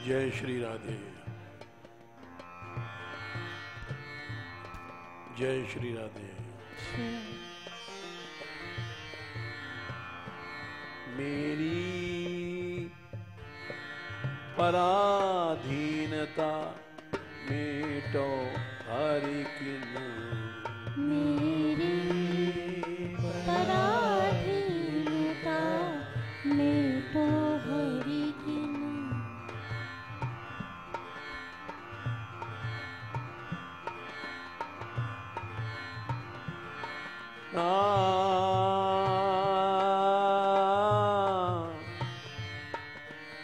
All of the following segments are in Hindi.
जय श्री राधे, जय श्री राधे। मेरी पराधीनता मेटो हरि किन, मेरी पराधीनता मेटो हरि किन।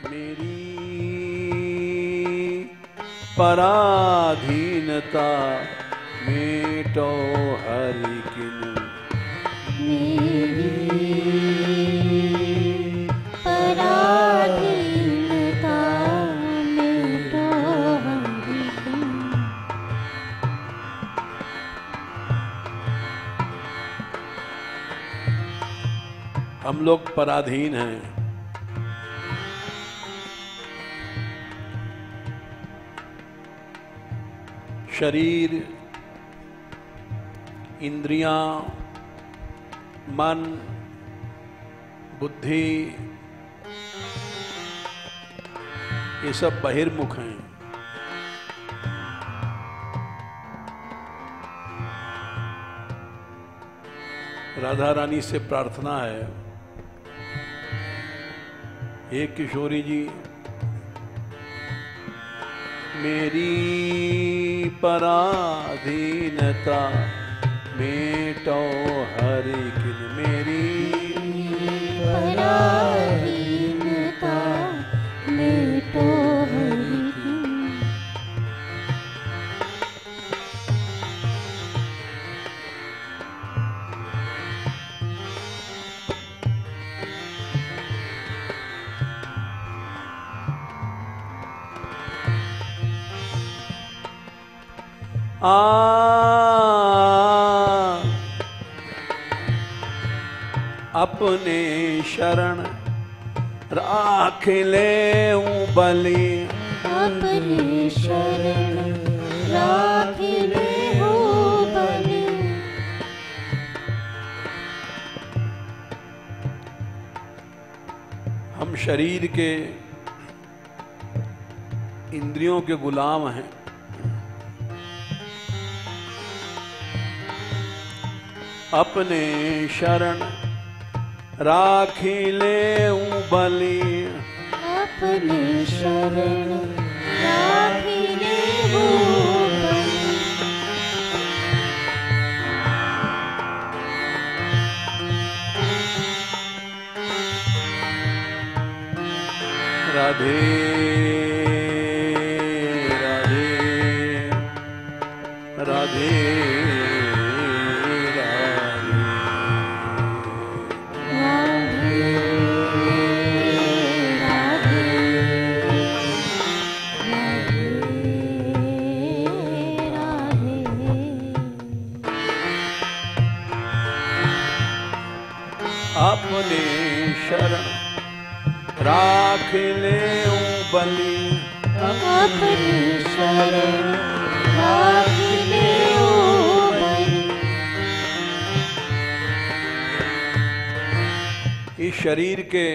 मेरी पराधीनता मेटो हरि किन, मेरी पराधीनता मेटो हरि किन। हम लोग पराधीन हैं। शरीर, इंद्रियां, मन, बुद्धि, ये सब बहिर्मुख हैं। राधा रानी से प्रार्थना है, हे किशोरी जी, मेरी पराधीनता मेटो हरि किन, मेरी पराधीनता मेटो हरि किन। अपने शरण राख ले बलि, अपने शरण राख ले बलि। हम शरीर के, इंद्रियों के गुलाम हैं। अपने शरण राखी ले बलि, अपने शरण राखी ले बलि। राधे राधे राधे अपने शरण राख ले बलि, अपने शरण राख ले बलि। इस शरीर के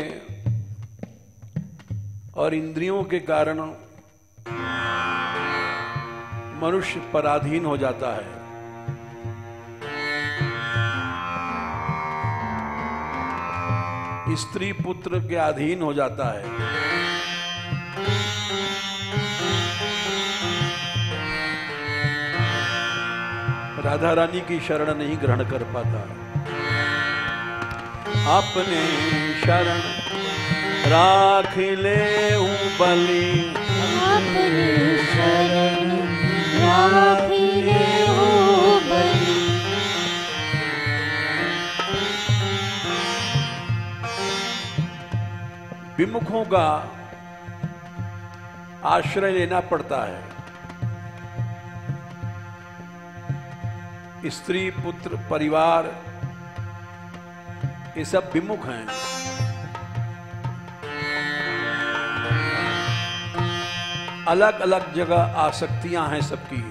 और इंद्रियों के कारण मनुष्य पराधीन हो जाता है। स्त्री पुत्र के अधीन हो जाता है। राधा रानी की शरण नहीं ग्रहण कर पाता। अपने शरण राख ले बलि, अपने शरण राख ले बलि। विमुखों का आश्रय लेना पड़ता है। स्त्री पुत्र परिवार ये सब विमुख हैं। अलग अलग जगह आसक्तियां हैं सबकी।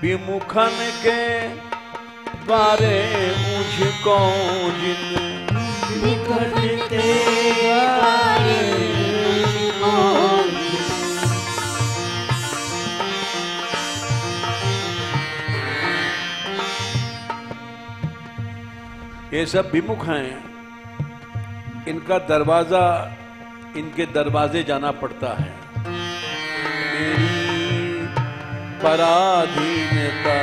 विमुखन के बारे मुझको जिन विमुखन के बारे मुझको ये सब विमुख हैं, इनका दरवाजा, इनके दरवाजे जाना पड़ता है। मेरी पराधीनता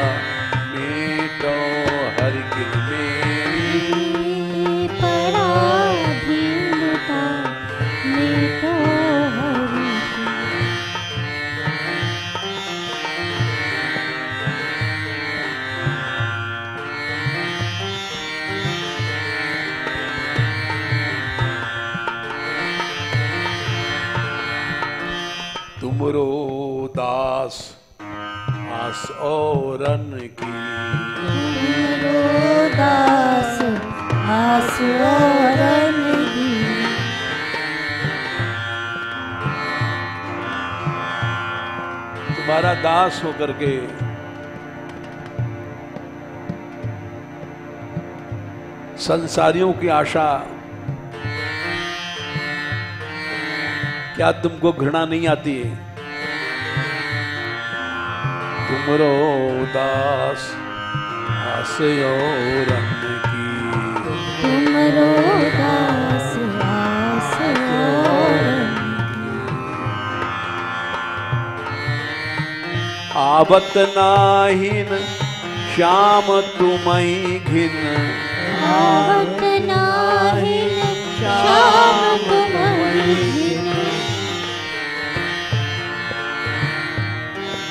मेटो हर गिर, मेरी पराधीनता मेटो हर गिर। तुमरो दास आस औरन की, तुमरो दास आस औरन की। तुम्हारा दास होकर के संसारियों की आशा, क्या तुमको घृणा नहीं आती है? तुमरो दास आस औरन की, तुमरो दास आस औरन की। आवत नाहिन श्याम तुम्हें घिन, आवत नाहिन श्याम तुम्हें घिन।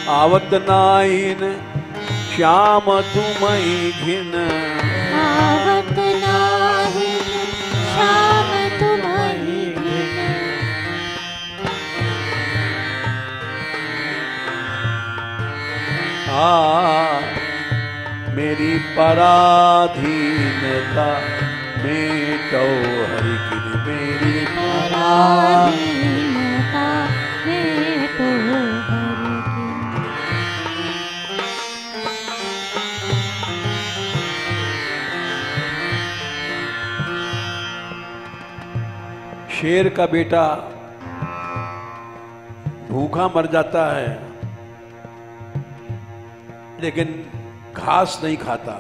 आवत नाहिन श्याम तुम्हें घिन, आवत नाहिन श्याम तुम्हें घिन। मेरी पराधीनता मेटो हर गिर, मेरी पराधीनता मेटो हर गिर। शेर का बेटा भूखा मर जाता है लेकिन घास नहीं खाता।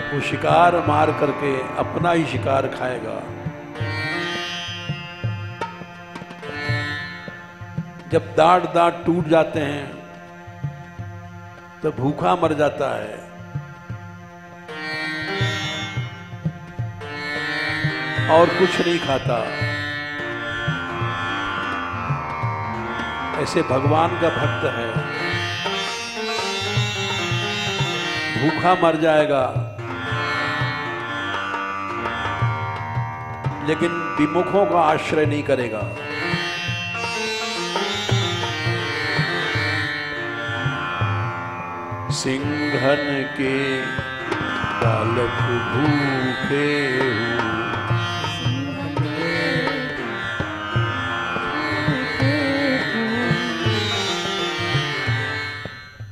वो शिकार मार करके अपना ही शिकार खाएगा। जब दांत दांत टूट जाते हैं तो भूखा मर जाता है। और कुछ नहीं खाता। ऐसे भगवान का भक्त है, भूखा मर जाएगा लेकिन विमुखों का आश्रय नहीं करेगा। सिंघन के बालक भूखे हूँ,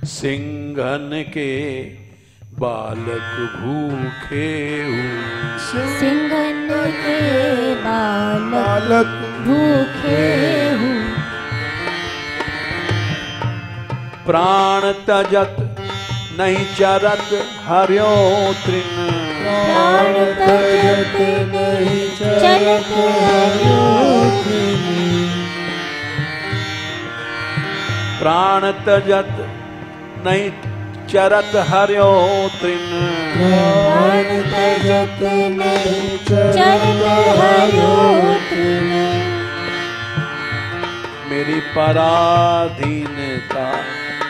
सिंघन के बालक भूखे हूँ, सिंघन के बालक भूखे हूँ। प्राण तजत नहीं चरत हर्यो तृण, प्राण तजत नहीं चरत हर्यो तृण, प्राण तजत नहीं चरत हर्यो तृण, प्राण तजत नहीं चरत हर्यो तृण। मेरी पराधीनता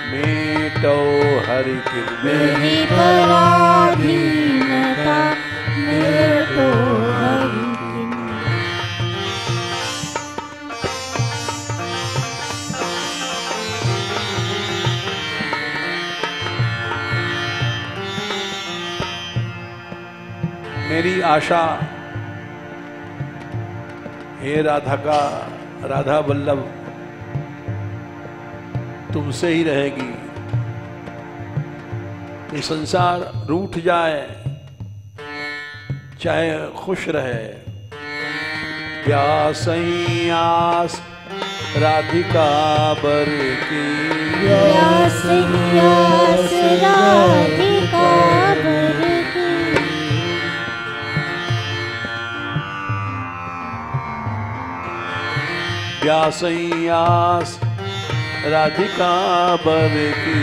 मेटो हरि की, मेरी पराधीनता मेटो हरि की। आशा हे राधा वल्लभ तुमसे ही रहेगी। ये संसार रूठ जाए चाहे खुश रहे, प्यासई आस राधिका बर की, प्यासई आस राधिका बर की। प्यासई आस राधिका बर की,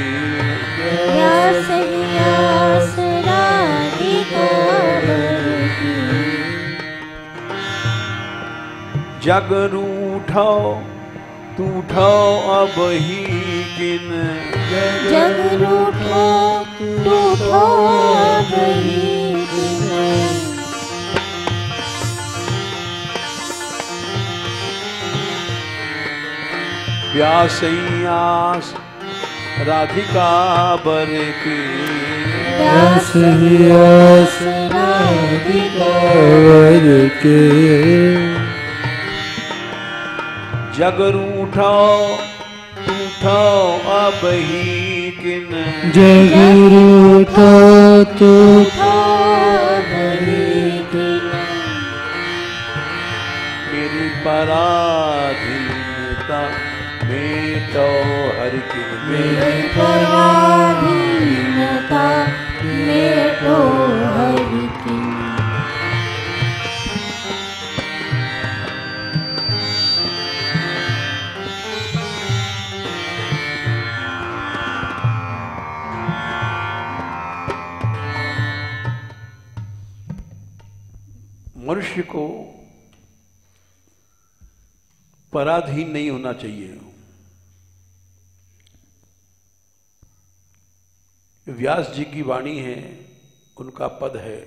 प्यासई आस राधिका बर की। जग रूठो टूठो अब ही किन, जग रूठो टूठो अब ही किन। प्यासई आस राधिका बर की, प्यासई आस राधिका बर की। जग रूठो टूठो अब ही किन, जग रूठो टूठो अब ही किन। मेरी पराधीनता मेटो हर किन, मेरी पराधीनता मेटो हर किन। मनुष्य को पराधीन नहीं होना चाहिए। व्यास जी की वाणी है, उनका पद है,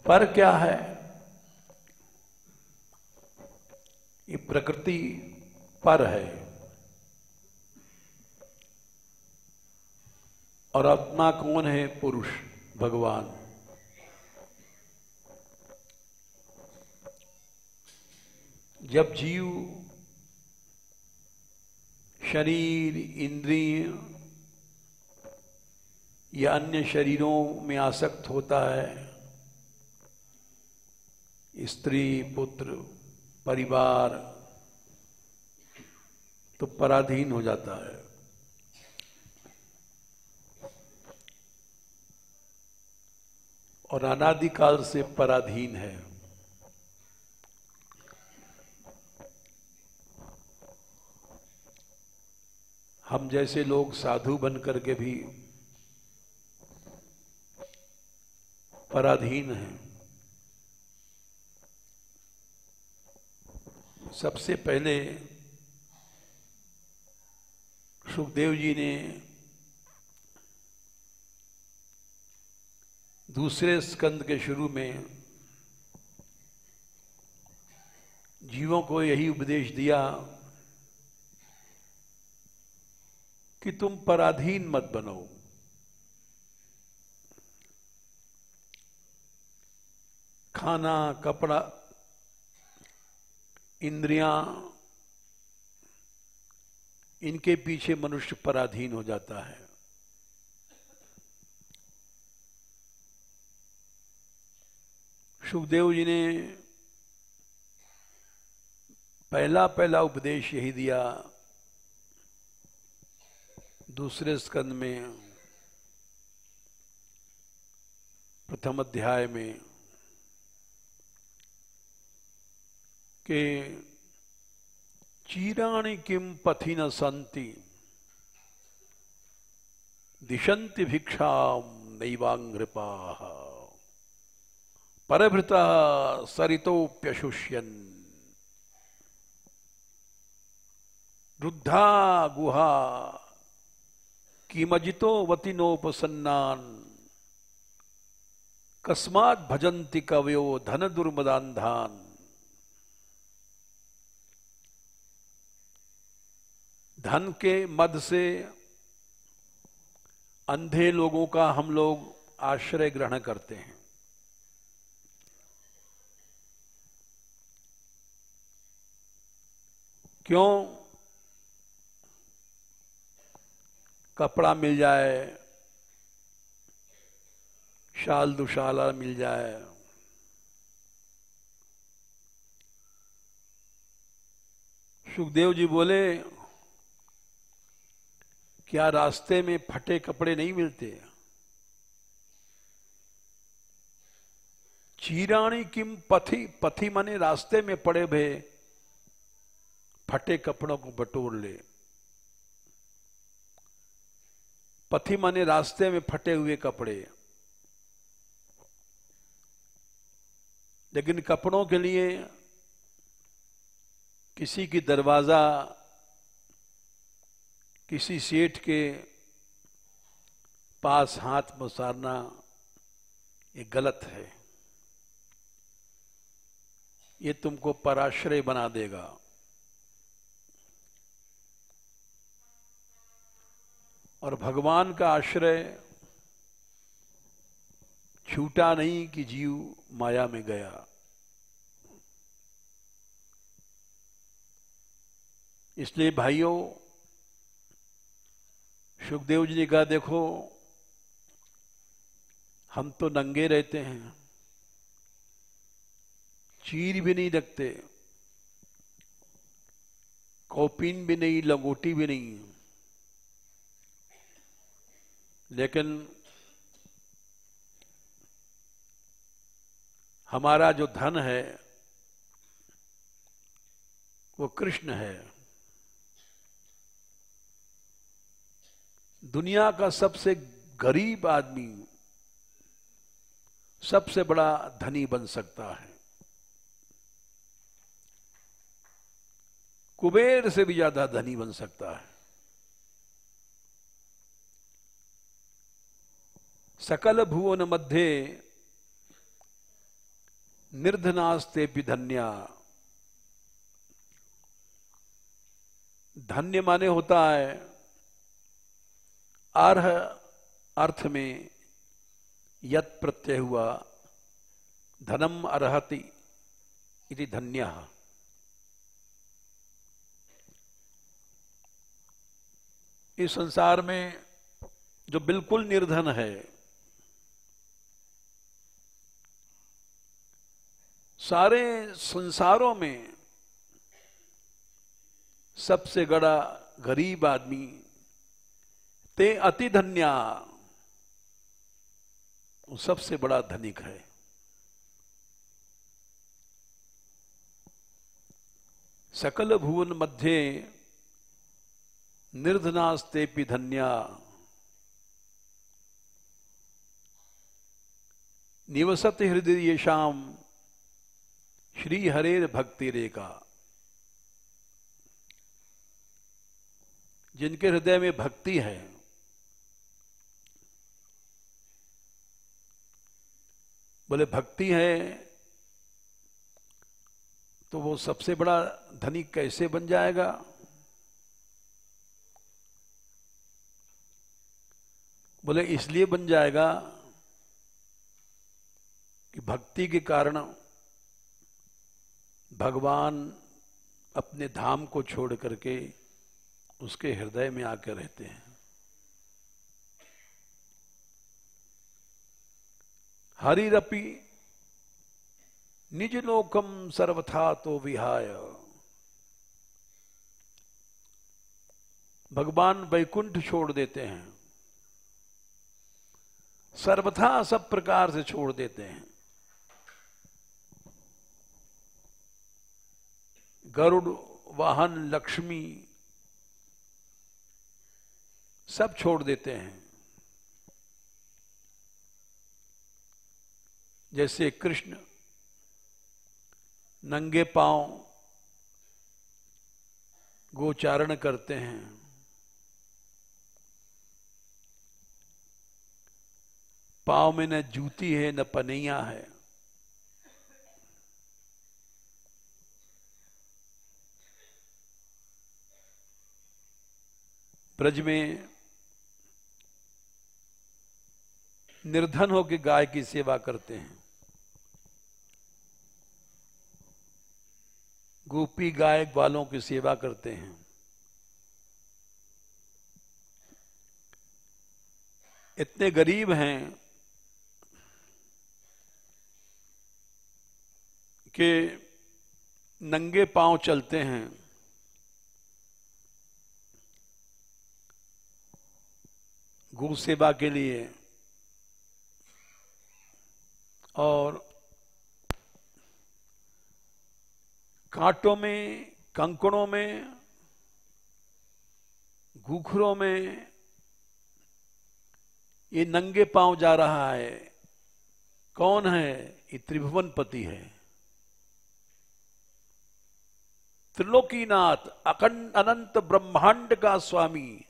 पर क्या है, ये प्रकृति पर है और आत्मा कौन है? पुरुष भगवान। जब जीव शरीर इंद्रिय या अन्य शरीरों में आसक्त होता है, स्त्री पुत्र परिवार, तो पराधीन हो जाता है। और अनादिकाल से पराधीन है। हम जैसे लोग साधु बन करके भी पराधीन हैं। सबसे पहले सुखदेव जी ने दूसरे स्कंद के शुरू में जीवों को यही उपदेश दिया कि तुम पराधीन मत बनो। खाना कपड़ा इंद्रियां, इनके पीछे मनुष्य पराधीन हो जाता है। सुखदेव जी ने पहला उपदेश यही दिया दूसरे स्कंद में प्रथम अध्याय में कि चीराणि किम पथि न संति दिशन्ति भिक्षाम नैवांघ्रिपाः परभृता सरितोप्यशुष्यन् रुद्धा गुहा किमजितो वतिनोपसन्नान् कस्मात् भजन्ति कवयो धन दुर्मदान्धान्। धन के मद से अंधे लोगों का हम लोग आश्रय ग्रहण करते हैं। क्यों? कपड़ा मिल जाए, शाल दुशाला मिल जाए, सुखदेव जी बोले क्या रास्ते में फटे कपड़े नहीं मिलते? चीराणी किम पथी, पथी माने रास्ते में पड़े भे फटे कपड़ों को बटोर ले। पथी माने रास्ते में फटे हुए कपड़े। लेकिन कपड़ों के लिए किसी की दरवाजा, किसी सेठ के पास हाथ पसारना ये गलत है। ये तुमको पराश्रय बना देगा। और भगवान का आश्रय छूटा नहीं कि जीव माया में गया। इसलिए भाइयों, सुखदेव जी ने कहा देखो हम तो नंगे रहते हैं, चीर भी नहीं रखते, कौपीन भी नहीं, लंगोटी भी नहीं, लेकिन हमारा जो धन है वो कृष्ण है। दुनिया का सबसे गरीब आदमी सबसे बड़ा धनी बन सकता है। कुबेर से भी ज्यादा धनी बन सकता है। सकल भुवन मध्य निर्धनास्ते भी धन्या। धन्य माने होता है अर्ह अर्थ में यत प्रत्यय हुआ, धनम अर्हति इति धन्यः। इस संसार में जो बिल्कुल निर्धन है, सारे संसारों में सबसे बड़ा गरीब आदमी ते अति धन्या, वो सबसे बड़ा धनिक है। सकल भुवन मध्य निर्धनास्तेपि धन्या, निवसति हृदय येषाम श्री हरेर भक्ति रेखा। जिनके हृदय में भक्ति है, बोले भक्ति है तो वो सबसे बड़ा धनिक कैसे बन जाएगा? बोले इसलिए बन जाएगा कि भक्ति के कारण भगवान अपने धाम को छोड़ करके उसके हृदय में आकर रहते हैं। हरिरपि निज लोकम सर्वथा तो विहाय। भगवान वैकुंठ छोड़ देते हैं, सर्वथा सब प्रकार से छोड़ देते हैं। गरुड़ वाहन लक्ष्मी सब छोड़ देते हैं। जैसे कृष्ण नंगे पांव गोचारण करते हैं, पांव में न जूती है न पनैया है, ब्रज में निर्धन होकर गाय की सेवा करते हैं। गोपी गाय ग्वालों की सेवा करते हैं। इतने गरीब हैं कि नंगे पांव चलते हैं। गौ सेवा के लिए और कांटों में, कंकड़ों में, घूखरों में ये नंगे पांव जा रहा है। कौन है? ये त्रिभुवनपति है, त्रिलोकीनाथ, अखंड अनंत ब्रह्मांड का स्वामी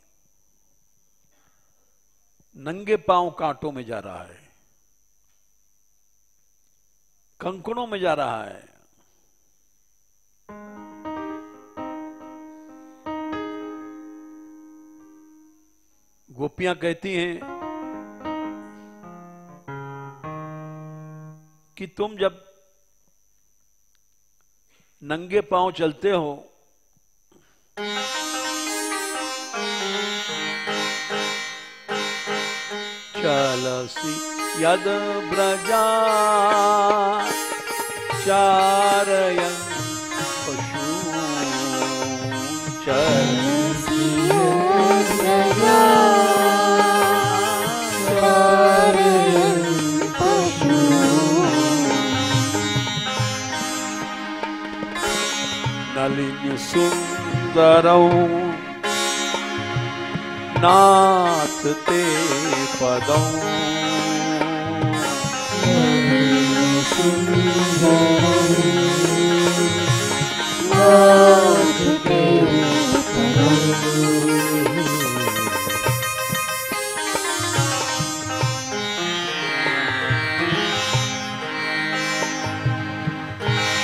नंगे पांव कांटों में जा रहा है, कंकड़ों में जा रहा है। गोपियां कहती हैं कि तुम जब नंगे पांव चलते हो चलसी यद ब्रजा चारयन् पशून् चलसी यद ब्रजा चारयन् पशून् नलिन सुंदरौ नाथ ते पदौ नाथ ते पदौ।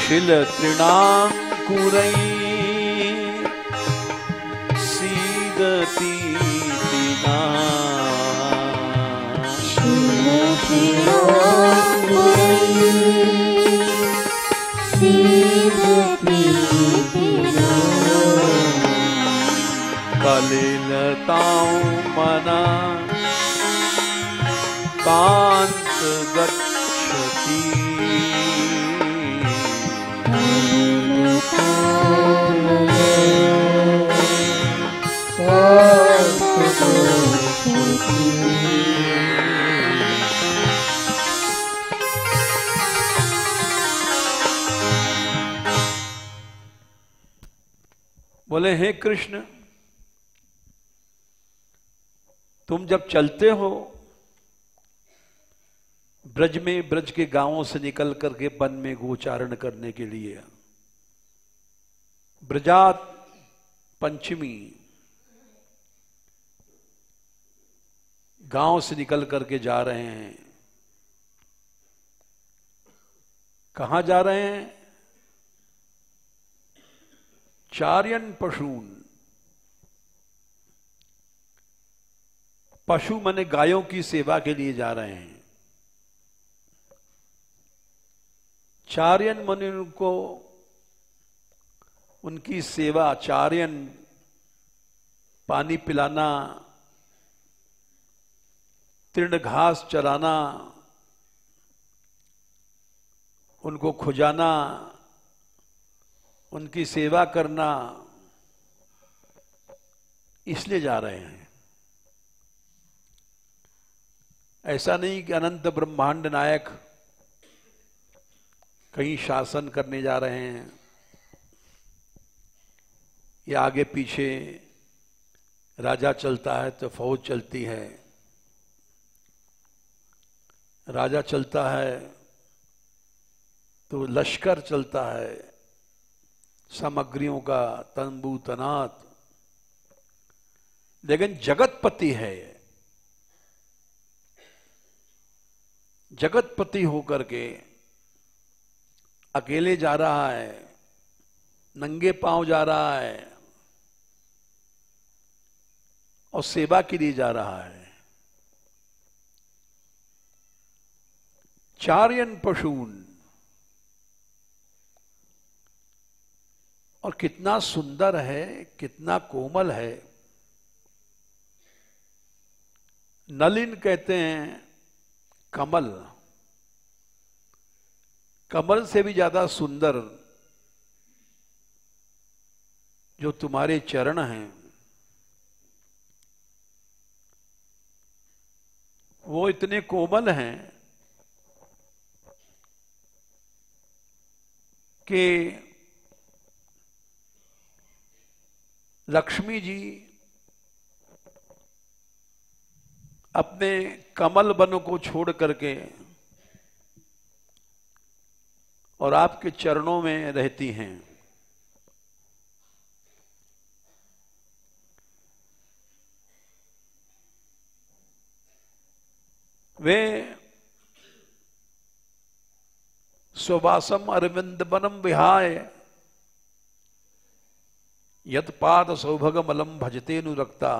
शिल तृणांकुरै सीदती दीना कलिलताओं मना कांत गच्छति बोले हे कृष्ण, तुम जब चलते हो ब्रज में, ब्रज के गांवों से निकल करके वन में गोचारण करने के लिए, ब्रजात पंचमी, गांव से निकल करके जा रहे हैं। कहां जा रहे हैं? चार्यन पशून, पशु माने गायों की सेवा के लिए जा रहे हैं। चार्यन माने उनको, उनकी सेवा, चार्यन पानी पिलाना, तृण घास चराना, उनको खुजाना, उनकी सेवा करना, इसलिए जा रहे हैं। ऐसा नहीं कि अनंत ब्रह्मांड नायक कहीं शासन करने जा रहे हैं या आगे पीछे राजा चलता है तो फौज चलती है, राजा चलता है तो लश्कर चलता है, सामग्रियों का तंबू तनात। लेकिन जगतपति है, जगतपति होकर के अकेले जा रहा है, नंगे पांव जा रहा है और सेवा के लिए जा रहा है। चार्यन पशून। और कितना सुंदर है, कितना कोमल है। नलिन कहते हैं कमल, कमल से भी ज्यादा सुंदर जो तुम्हारे चरण हैं वो इतने कोमल हैं कि लक्ष्मी जी अपने कमल वन को छोड़ करके और आपके चरणों में रहती हैं। वे स्ववासम अरविंद वनम विहाय यत पाद सौभगमलम भजते नुरक्ता।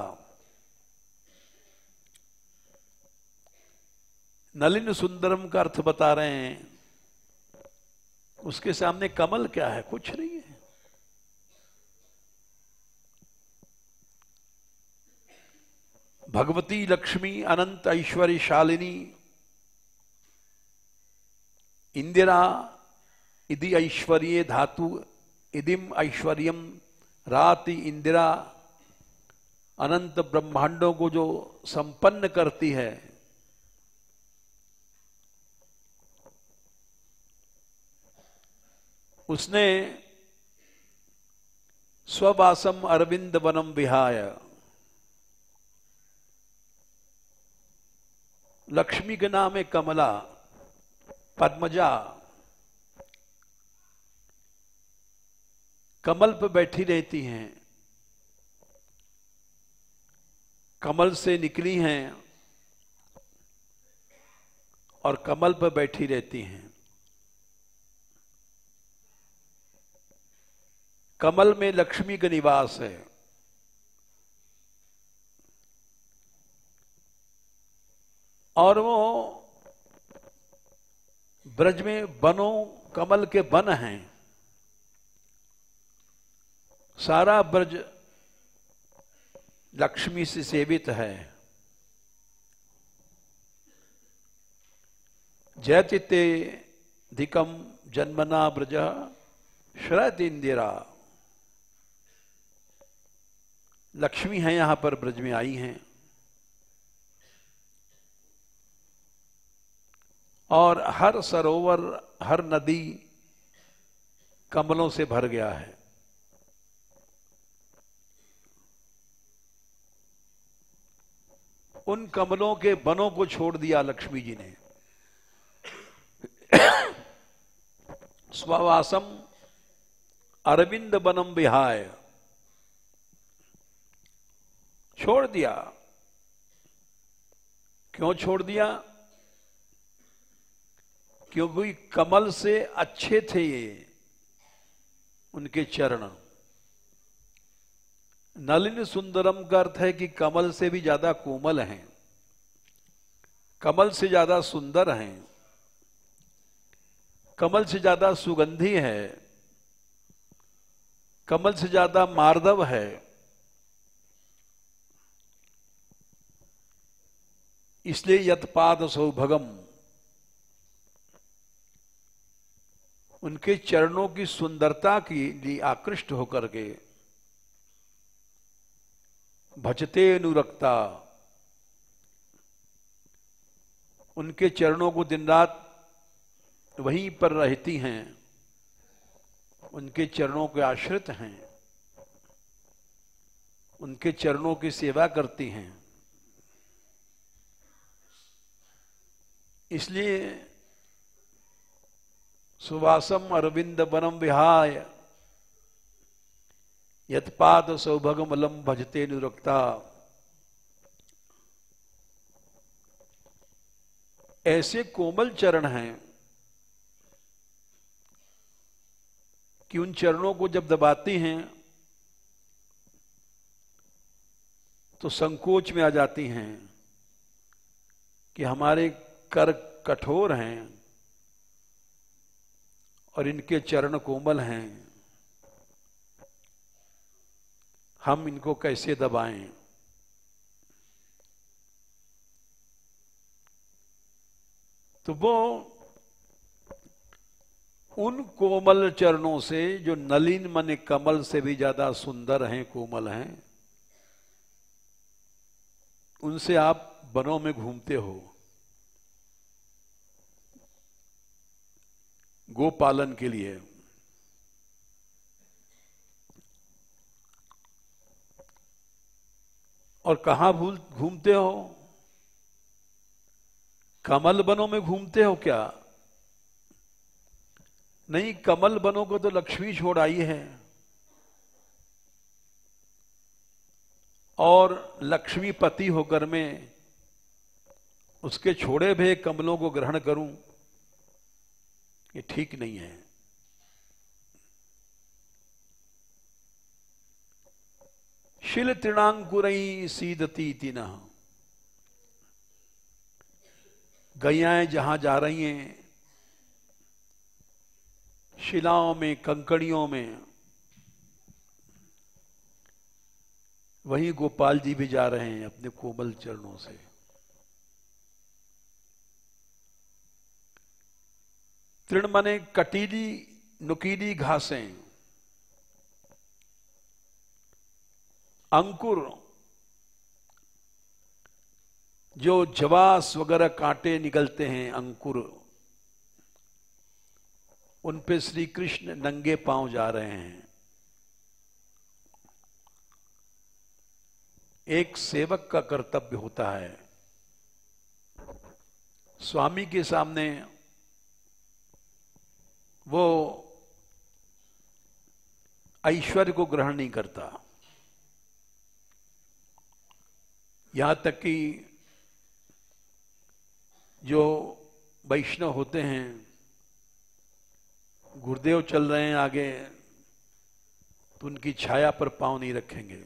नलिन सुंदरम का अर्थ बता रहे हैं। उसके सामने कमल क्या है? कुछ नहीं है। भगवती लक्ष्मी अनंत ऐश्वर्यशालिनी इंदिरा इदि ऐश्वर्ये धातु इदिम ऐश्वर्यम राति इंदिरा अनंत ब्रह्मांडों को जो संपन्न करती है, उसने स्ववासम अरविंद वनम विहाय, लक्ष्मी के नाम है कमला, पद्मजा, कमल पर बैठी रहती हैं, कमल से निकली हैं और कमल पर बैठी रहती हैं। कमल में लक्ष्मी का निवास है। और वो ब्रज में वनों, कमल के वन हैं। सारा ब्रज लक्ष्मी से सेवित है। जयतिते धिकम जन्मना ब्रज शरद इंदिरा। लक्ष्मी है, यहां पर ब्रज में आई हैं और हर सरोवर, हर नदी कमलों से भर गया है। उन कमलों के वनों को छोड़ दिया लक्ष्मी जी ने। स्ववासम अरविंद वनम विहाय, छोड़ दिया। क्यों छोड़ दिया? क्योंकि कमल से अच्छे थे ये उनके चरण। नलिन सुंदरम का अर्थ है कि कमल से भी ज्यादा कोमल हैं, कमल से ज्यादा सुंदर हैं, कमल से ज्यादा सुगंधी है, कमल से ज्यादा मार्दव है। इसलिए यत्पाद सौभगम, उनके चरणों की सुंदरता की लिए आकृष्ट होकर के भजते अनुरक्ता, उनके चरणों को दिन रात वहीं पर रहती हैं, उनके चरणों के आश्रित हैं, उनके चरणों की सेवा करती हैं। इसलिए सुवासम अरविंद वनम विहाय यत्पाद सौभगमलम भजते अनुरक्ता। ऐसे कोमल चरण हैं कि उन चरणों को जब दबाती हैं तो संकोच में आ जाती हैं कि हमारे कर कठोर हैं, और इनके चरण कोमल हैं, हम इनको कैसे दबाएं। तो वो उन कोमल चरणों से जो नलिन मन कमल से भी ज्यादा सुंदर हैं, कोमल हैं, उनसे आप वनों में घूमते हो गोपालन के लिए। और कहां घूमते हो? कमल वनों में घूमते हो क्या? नहीं, कमल वनों को तो लक्ष्मी छोड़ आई है, और लक्ष्मीपति होकर मैं उसके छोड़े भे कमलों को ग्रहण करूं, ये ठीक नहीं है। शिल तृणांकुरई सीदती तिनः, गैयाएं जहां जा रही हैं, शिलाओं में, कंकड़ियों में, वहीं गोपाल जी भी जा रहे हैं अपने कोमल चरणों से। तृण माने कटीली नुकीली घासें, अंकुर जो जवास वगैरह कांटे निकलते हैं, अंकुर, उन पे श्री कृष्ण नंगे पांव जा रहे हैं। एक सेवक का कर्तव्य होता है स्वामी के सामने वो ऐश्वर्य को ग्रहण नहीं करता। यहां तक कि जो वैष्णव होते हैं, गुरुदेव चल रहे हैं आगे, तो उनकी छाया पर पांव नहीं रखेंगे,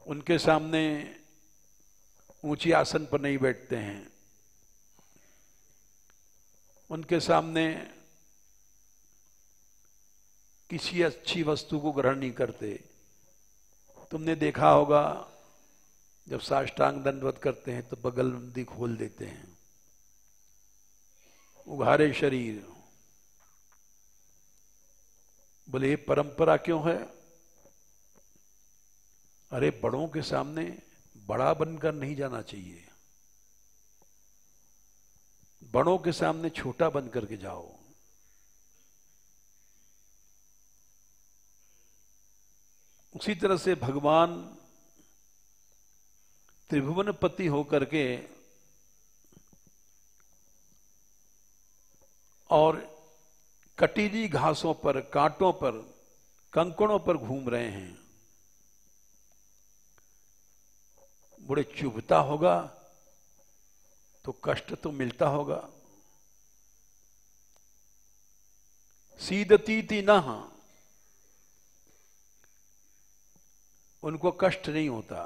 उनके सामने ऊंची आसन पर नहीं बैठते हैं, उनके सामने किसी अच्छी वस्तु को ग्रहण नहीं करते। तुमने देखा होगा जब साष्टांग दंडवत करते हैं तो बगल बंदी खोल देते हैं, उघारे शरीर। बोले ये परंपरा क्यों है? अरे बड़ों के सामने बड़ा बनकर नहीं जाना चाहिए, बड़ों के सामने छोटा बन करके जाओ। उसी तरह से भगवान त्रिभुवनपति होकर के और कटीली घासों पर, कांटों पर, कंकड़ों पर घूम रहे हैं। बड़े चुभता होगा तो कष्ट तो मिलता होगा। सीदती नः, उनको कष्ट नहीं होता,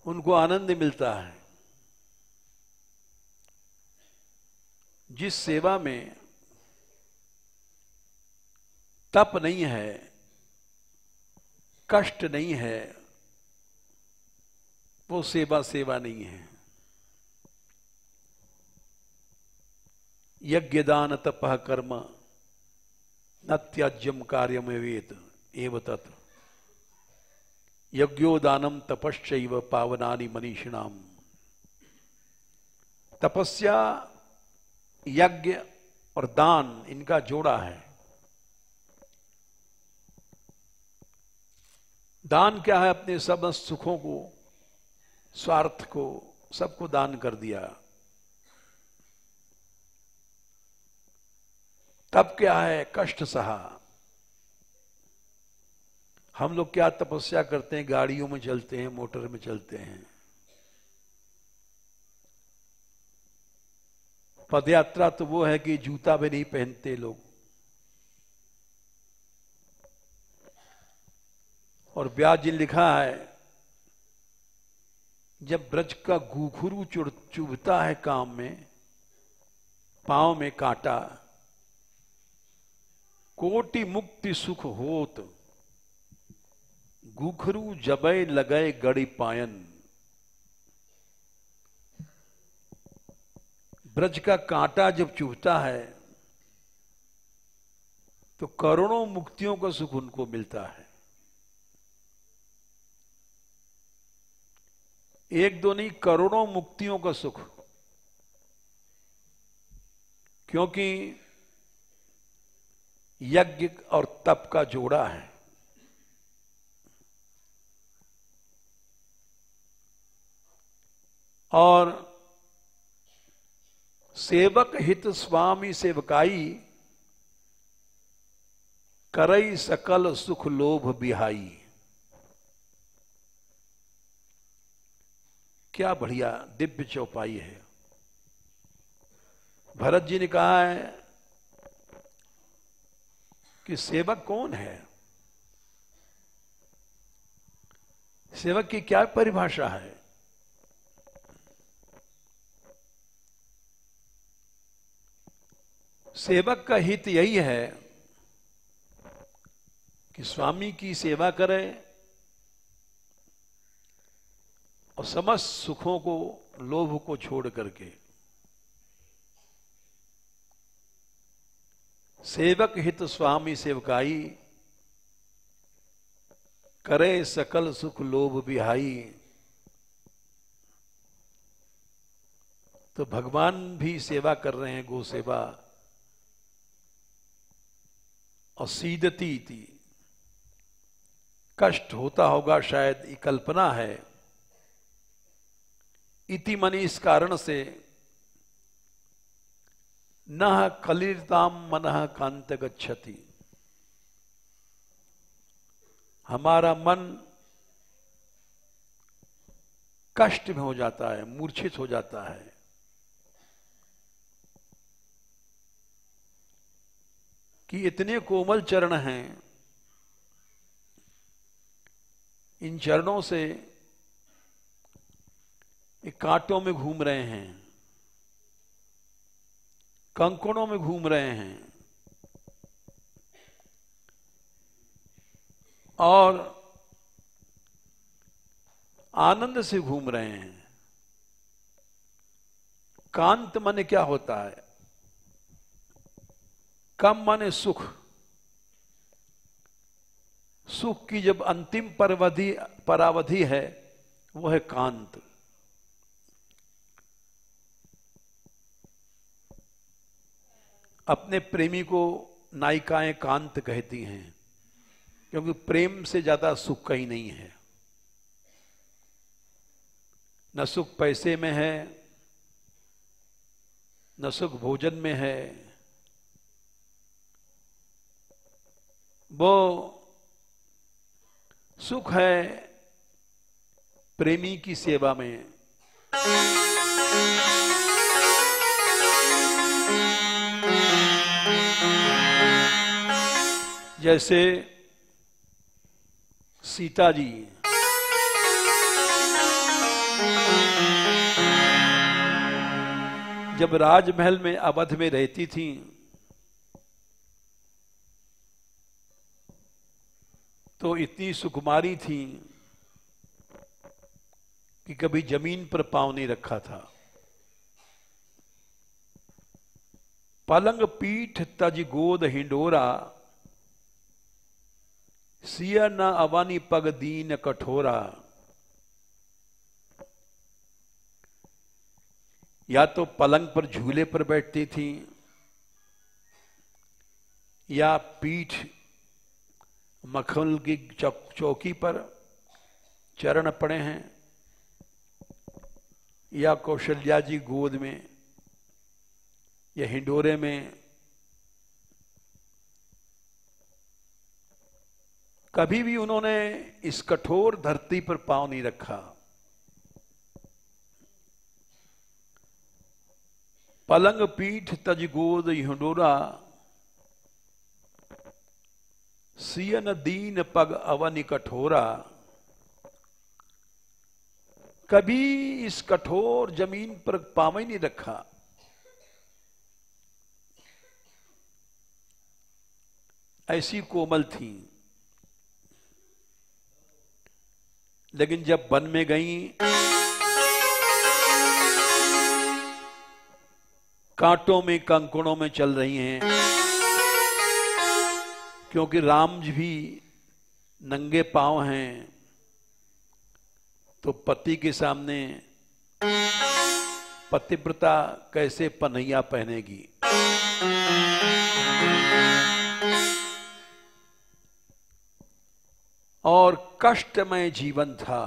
उनको आनंद मिलता है। जिस सेवा में तप नहीं है, कष्ट नहीं है, वो सेवा सेवा नहीं है। यज्ञ दान तपः कर्म न त्याज्यम कार्यमेवेत एव तत् यज्ञो दानम तपश्चैव पावनानि मनीषिणाम। तपस्या, यज्ञ और दान, इनका जोड़ा है। दान क्या है? अपने सब सुखों को, स्वार्थ को, सबको दान कर दिया। तब क्या है? कष्ट सहा। हम लोग क्या तपस्या करते हैं? गाड़ियों में चलते हैं, मोटर में चलते हैं। पदयात्रा तो वो है कि जूता भी नहीं पहनते लोग, और व्यास जी लिखा है जब ब्रज का घुघरू चुभता है काम में, पांव में कांटा, कोटि मुक्ति सुख होत, घुघरू जबै लगय गड़ी पायन। ब्रज का कांटा जब चुभता है तो करोड़ों मुक्तियों का सुख उनको मिलता है। एक दो नहीं, करोड़ों मुक्तियों का सुख, क्योंकि यज्ञ और तप का जोड़ा है। और सेवक हित स्वामी सेवकाई, करई सकल सुख लोभ बिहाई। क्या बढ़िया दिव्य चौपाई है। भरत जी ने कहा है कि सेवक कौन है, सेवक की क्या परिभाषा है। सेवक का हित यही है कि स्वामी की सेवा करे और समस्त सुखों को, लोभ को छोड़ करके। सेवक हित स्वामी सेवकाई, करे सकल सुख लोभ बिहाई। तो भगवान भी सेवा कर रहे हैं, गो सेवा। और सीदती थी, कष्ट होता होगा शायद, ये कल्पना है। इति मनि, इस कारण से, न कलिरताम मनः कांत गच्छति, हमारा मन कष्ट में हो जाता है, मूर्छित हो जाता है। कि इतने कोमल चरण हैं, इन चरणों से कांटों में घूम रहे हैं, कंकड़ों में घूम रहे हैं, और आनंद से घूम रहे हैं। कांत माने क्या होता है? कम माने सुख। सुख की जब अंतिम परावधि है, वो है कांत। अपने प्रेमी को नायिकाएं कांत कहती हैं, क्योंकि प्रेम से ज्यादा सुख कहीं नहीं है। न सुख पैसे में है, न सुख भोजन में है। वो सुख है प्रेमी की सेवा में। जैसे सीता जी जब राजमहल में अवध में रहती थीं, तो इतनी सुकुमारी थी कि कभी जमीन पर पांव नहीं रखा था। पलंग पीठ तज गोद हिंडोरा, सिया न अवानी पग दीन कठोरा। या तो पलंग पर झूले पर बैठती थी, या पीठ मखमल की चौकी पर चरण पड़े हैं, या कौशल्या जी गोद में या हिंडोरे में। कभी भी उन्होंने इस कठोर धरती पर पांव नहीं रखा। पलंग पीठ तज गोद हिंडोरा, सियन दीन पग अवनि कठोरा। कभी इस कठोर जमीन पर पांव ही नहीं रखा। ऐसी कोमल थी, लेकिन जब वन में गई, कांटों में कंकड़ों में चल रही हैं, क्योंकि राम जी भी नंगे पांव हैं, तो पति के सामने पतिव्रता कैसे पनैया पहनेगी। और कष्टमय जीवन था,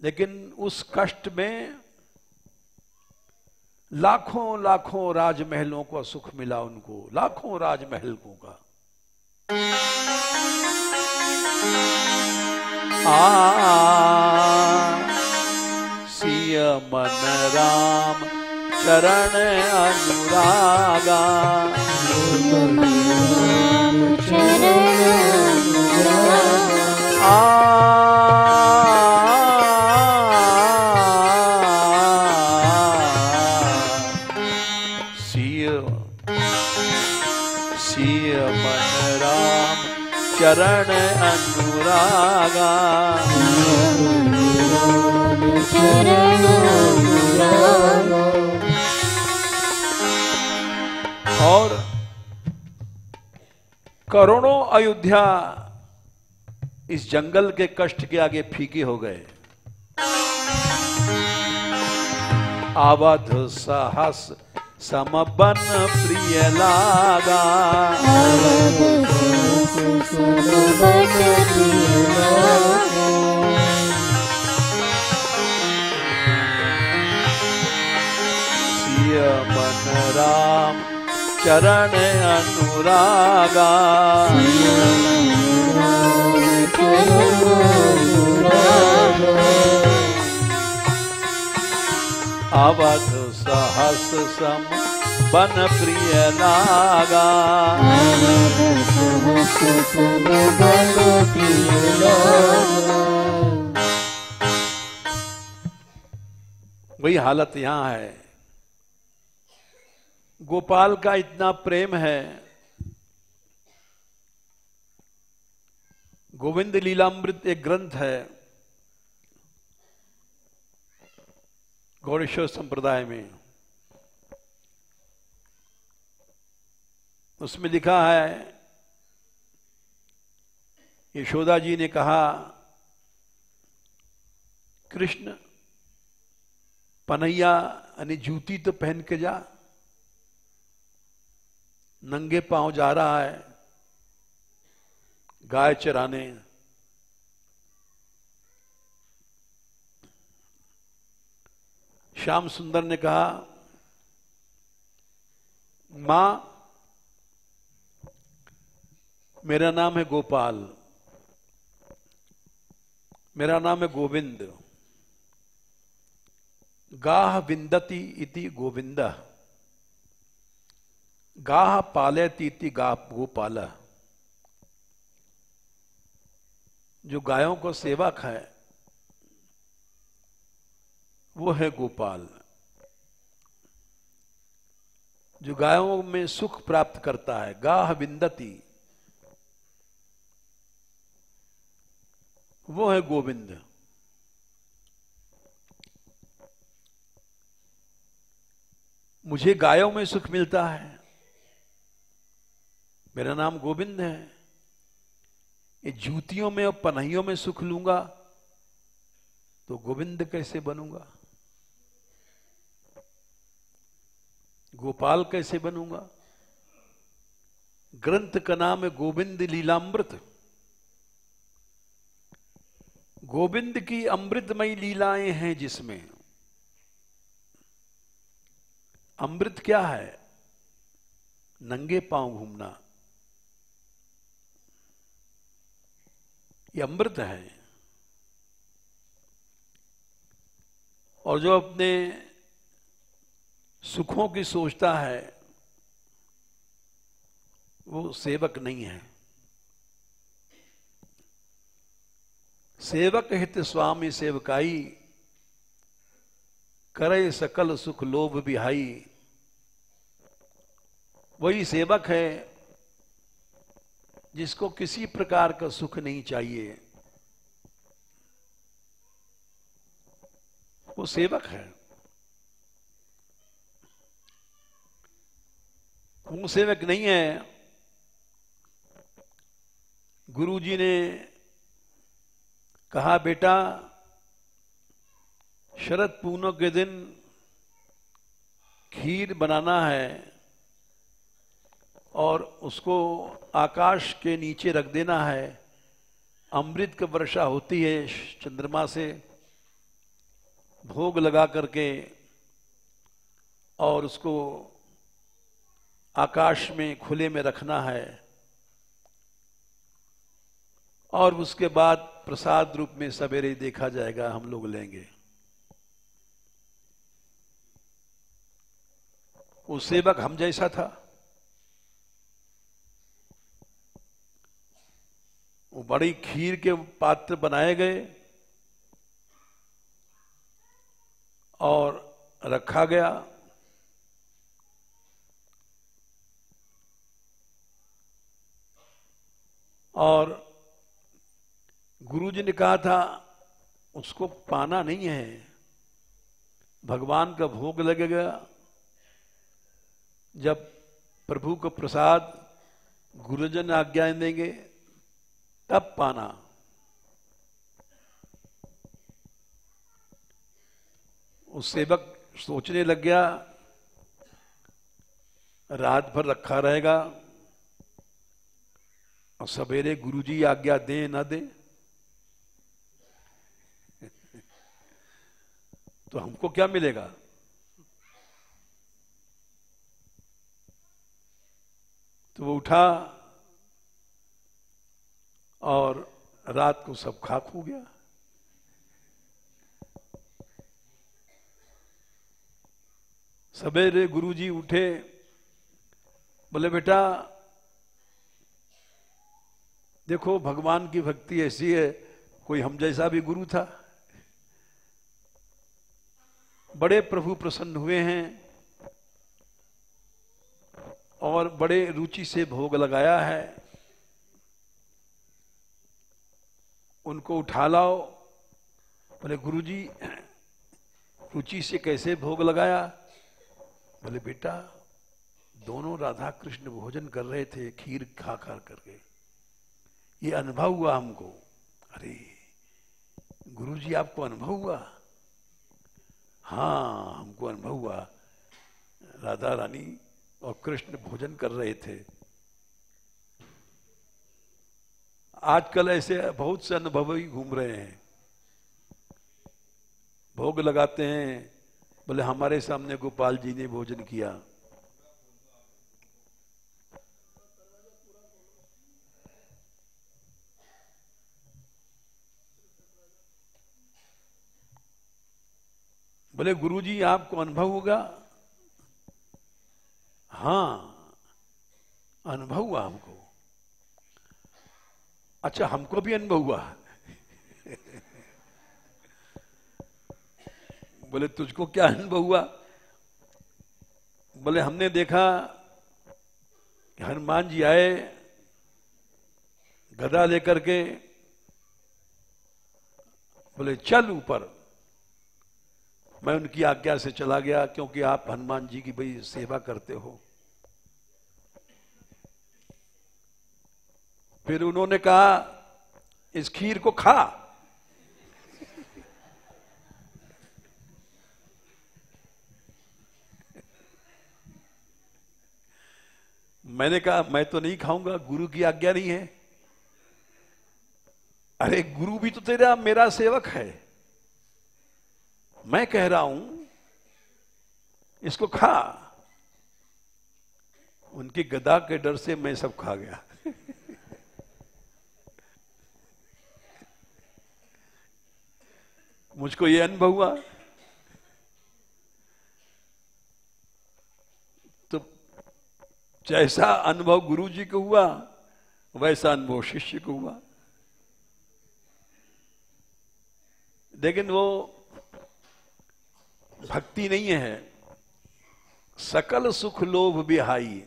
लेकिन उस कष्ट में लाखों लाखों राजमहलों का सुख मिला उनको, लाखों राजमहलों का। सिय मन राम चरण अनुरागा, सिय मन राम चरण अनुरागा, और करोड़ों अयोध्या इस जंगल के कष्ट के आगे फीके हो गए। अवध सहस समबन प्रिय लागा, सिय मन राम चरण अनुरागा, अवध सहस सम बन प्रिय लागा, वही हालत यहां है। गोपाल का इतना प्रेम है। गोविंद लीलामृत एक ग्रंथ है गौरीश्वर संप्रदाय में। उसमें लिखा है, यशोदा जी ने कहा, कृष्ण पनैया यानी जूती तो पहन के जा, नंगे पांव जा रहा है गाय चराने। श्याम सुंदर ने कहा, मां मेरा नाम है गोपाल, मेरा नाम है गोविंद। गाह विंदति इति गोविंद, गाह पालयति इति गोपाल। जो गायों को सेवक है वो है गोपाल। जो गायों में सुख प्राप्त करता है, गाह विंदति, वो है गोविंद। मुझे गायों में सुख मिलता है, मेरा नाम गोविंद है। ये जूतियों में और पनहियों में सुख लूंगा तो गोविंद कैसे बनूंगा, गोपाल कैसे बनूंगा। ग्रंथ का नाम है गोविंद लीलामृत। गोविंद की अमृतमयी लीलाएं हैं, जिसमें अमृत क्या है, नंगे पांव घूमना, ये अमृत है। और जो अपने सुखों की सोचता है वो सेवक नहीं है। सेवक हित स्वामी सेवकाई, करे सकल सुख लोभ बिहाई। वही सेवक है जिसको किसी प्रकार का सुख नहीं चाहिए, वो सेवक है। वो सेवक नहीं है। गुरुजी ने कहा, बेटा शरद पूर्णिमा के दिन खीर बनाना है और उसको आकाश के नीचे रख देना है। अमृत की वर्षा होती है चंद्रमा से, भोग लगा करके, और उसको आकाश में खुले में रखना है, और उसके बाद प्रसाद रूप में सवेरे देखा जाएगा, हम लोग लेंगे। वो सेवक हम जैसा था। वो बड़ी खीर के पात्र बनाए गए और रखा गया। और गुरुजी ने कहा था उसको पाना नहीं है, भगवान का भोग लगेगा, जब प्रभु को प्रसाद गुरुजन आज्ञा देंगे तब पाना। उस सेवक सोचने लग गया रात भर रखा रहेगा और सवेरे गुरुजी आज्ञा दे ना दे तो हमको क्या मिलेगा। तो वो उठा और रात को सब खाक हो गया। सवेरे गुरुजी उठे, बोले बेटा देखो भगवान की भक्ति ऐसी है, कोई हम जैसा भी गुरु था। बड़े प्रभु प्रसन्न हुए हैं और बड़े रुचि से भोग लगाया है, उनको उठा लाओ। बोले गुरुजी रुचि से कैसे भोग लगाया। बोले बेटा दोनों राधा कृष्ण भोजन कर रहे थे खीर खा खा करके, ये अनुभव हुआ हमको। अरे गुरुजी आपको अनुभव हुआ। हाँ हमको अनुभव हुआ, राधा रानी और कृष्ण भोजन कर रहे थे। आजकल ऐसे बहुत से अनुभवी घूम रहे हैं, भोग लगाते हैं, बोले हमारे सामने गोपाल जी ने भोजन किया। बोले गुरुजी आपको अनुभव होगा। हाँ अनुभव हुआ हमको। अच्छा हमको भी अनुभव हुआ। बोले तुझको क्या अनुभव हुआ। बोले हमने देखा हनुमान जी आए गदा लेकर के, बोले चल ऊपर। मैं उनकी आज्ञा से चला गया क्योंकि आप हनुमान जी की भाई सेवा करते हो। फिर उन्होंने कहा इस खीर को खा। मैंने कहा मैं तो नहीं खाऊंगा, गुरु की आज्ञा नहीं है। अरे गुरु भी तो तेरा मेरा सेवक है, मैं कह रहा हूं इसको खा। उनकी गदा के डर से मैं सब खा गया। मुझको ये अनुभव हुआ। तो जैसा अनुभव गुरु जी को हुआ वैसा अनुभव शिष्य को हुआ। लेकिन वो भक्ति नहीं है। सकल सुख लोभ बिहाई,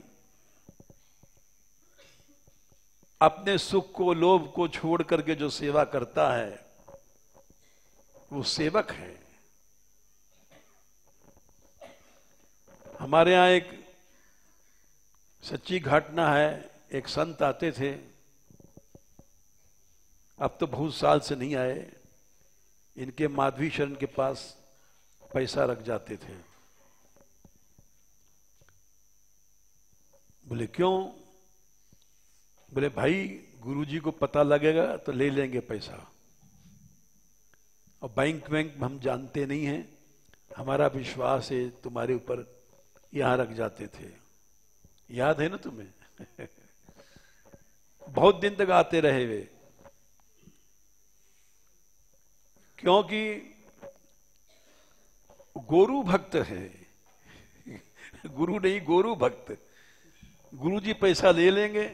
अपने सुख को लोभ को छोड़ करके जो सेवा करता है वो सेवक है। हमारे यहां एक सच्ची घटना है। एक संत आते थे, अब तो बहुत साल से नहीं आए। इनके माधवी शरण के पास पैसा रख जाते थे। बोले क्यों? बोले भाई गुरुजी को पता लगेगा तो ले लेंगे पैसा, और बैंक में हम जानते नहीं हैं, हमारा विश्वास है तुम्हारे ऊपर, यहां रख जाते थे। याद है ना तुम्हें? बहुत दिन तक आते रहे वे, क्योंकि गोरु भक्त है। गुरु नहीं, गोरु भक्त। गुरुजी पैसा ले लेंगे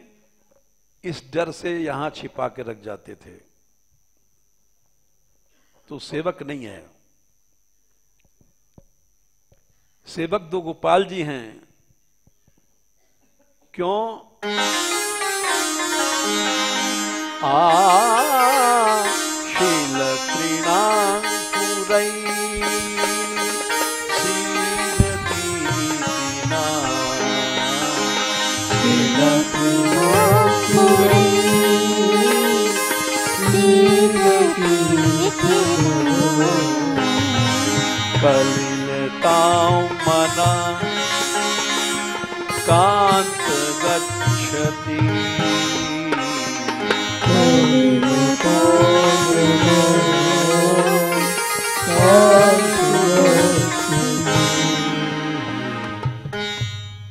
इस डर से यहां छिपा के रख जाते थे। तो सेवक नहीं है। सेवक दो गोपाल जी हैं। क्यों? शील त्रिणाम पुरई कलिलतां मना कांत गच्छति।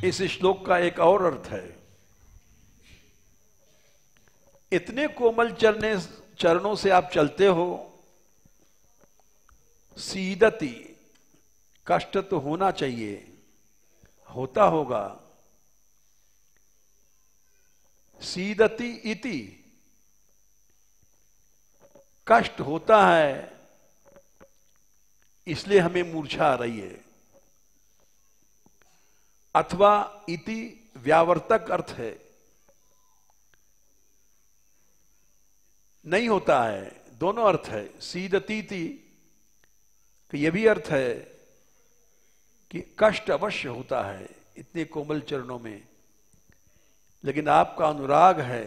इस श्लोक का एक और अर्थ है। इतने कोमल चरणों से आप चलते हो, सीदती, कष्ट तो होना चाहिए, होता होगा। सीदती इति, कष्ट होता है इसलिए हमें मूर्छा आ रही है। अथवा इति व्यावर्तक अर्थ है, नहीं होता है। दोनों अर्थ है। सीदती थी कि यह भी अर्थ है कि कष्ट अवश्य होता है इतने कोमल चरणों में, लेकिन आपका अनुराग है,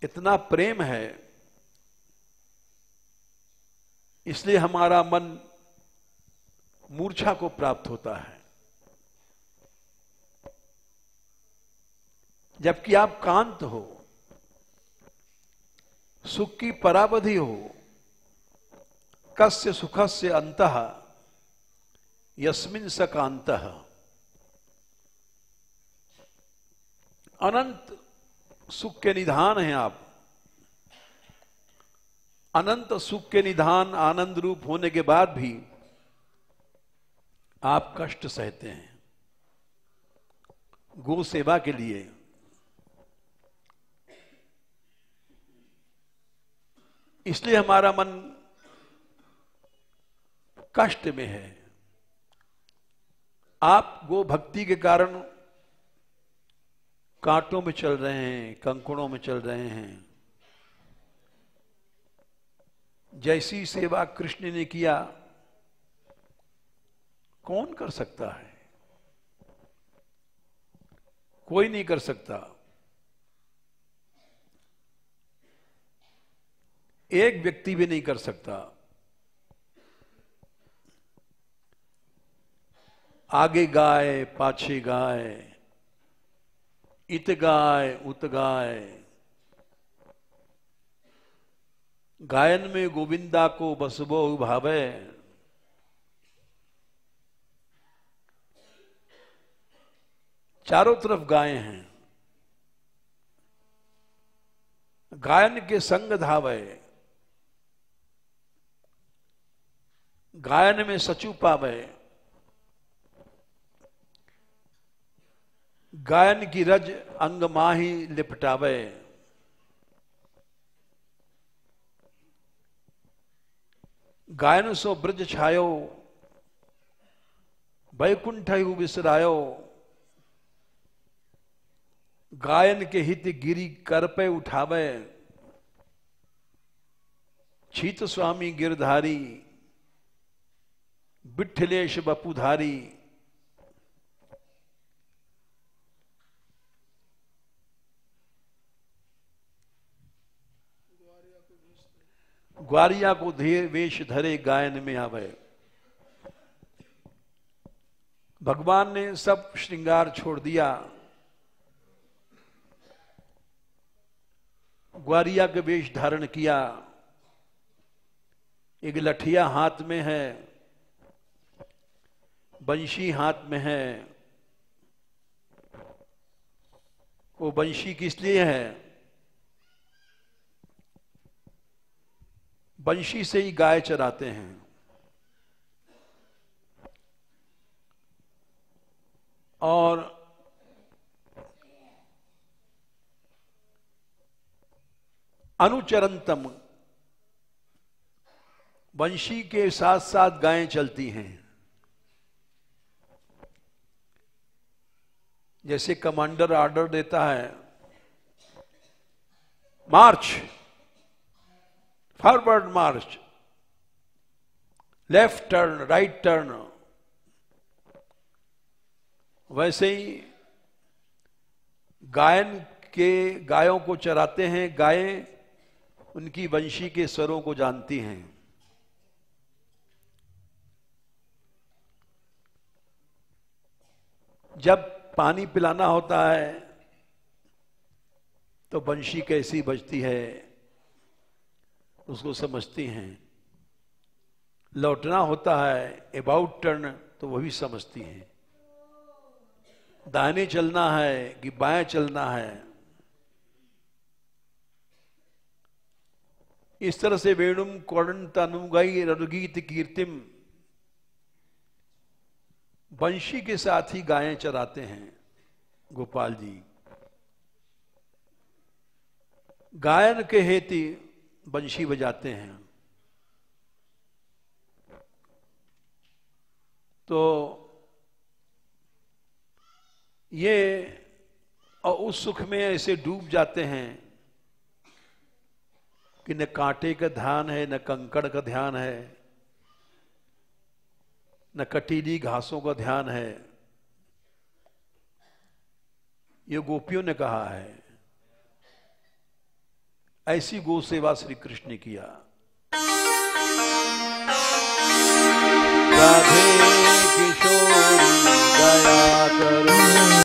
इतना प्रेम है, इसलिए हमारा मन मूर्छा को प्राप्त होता है। जबकि आप कांत हो, सुख की परावधि हो। कस्य सुखस्य अंतः यस्मिन् स कांतः। अनंत सुख के निधान हैं आप। अनंत सुख के निधान आनंद रूप होने के बाद भी आप कष्ट सहते हैं गो सेवा के लिए। इसलिए हमारा मन कष्ट में है। आप गो भक्ति के कारण कांटों में चल रहे हैं, कंकड़ों में चल रहे हैं। जैसी सेवा कृष्ण ने किया कौन कर सकता है? कोई नहीं कर सकता। एक व्यक्ति भी नहीं कर सकता। आगे गाय पाछे गाय, इत गाय उत गाय, गायन में गोविंदा को बसबो भावे। चारों तरफ गायें हैं, गायन के संग धावे। गायन में सचु पावे। गायन की रज अंग माही लिपटावे। गायन सो ब्रज छायो, बैकुंठ विसरायो, गायन के हित गिरी कर पे उठावे, छीत स्वामी गिरधारी, बिठलेश बपुधारी। ग्वारिया को धीर वेश धरे गायन में आवे। भगवान ने सब श्रृंगार छोड़ दिया, ग्वारिया के वेश धारण किया। एक लठिया हाथ में है, बंशी हाथ में है। वो बंशी किस लिए है? बंशी से ही गाय चराते हैं। और अनुचरंतम, बंशी के साथ साथ गायें चलती हैं। जैसे कमांडर ऑर्डर देता है, march, forward march, left turn, right turn, वैसे ही गायों को चराते हैं। गायें उनकी वंशी के स्वरों को जानती हैं। जब पानी पिलाना होता है तो बंशी कैसी बजती है उसको समझती हैं। लौटना होता है, अबाउट टर्न, तो वो भी समझती हैं। दाहिने चलना है कि बाएं चलना है। इस तरह से वेणुम कोणंतानुगाई ररुगीत कीर्तिम, बंशी के साथ ही गायें चराते हैं गोपाल जी। गायन के हेतु बंशी बजाते हैं। तो ये और उस सुख में ऐसे डूब जाते हैं कि न कांटे का ध्यान है, न कंकड़ का ध्यान है, न कटीली घासों का ध्यान है। ये गोपियों ने कहा है। ऐसी गो सेवा श्री कृष्ण ने किया। राधे किशोर दया करो।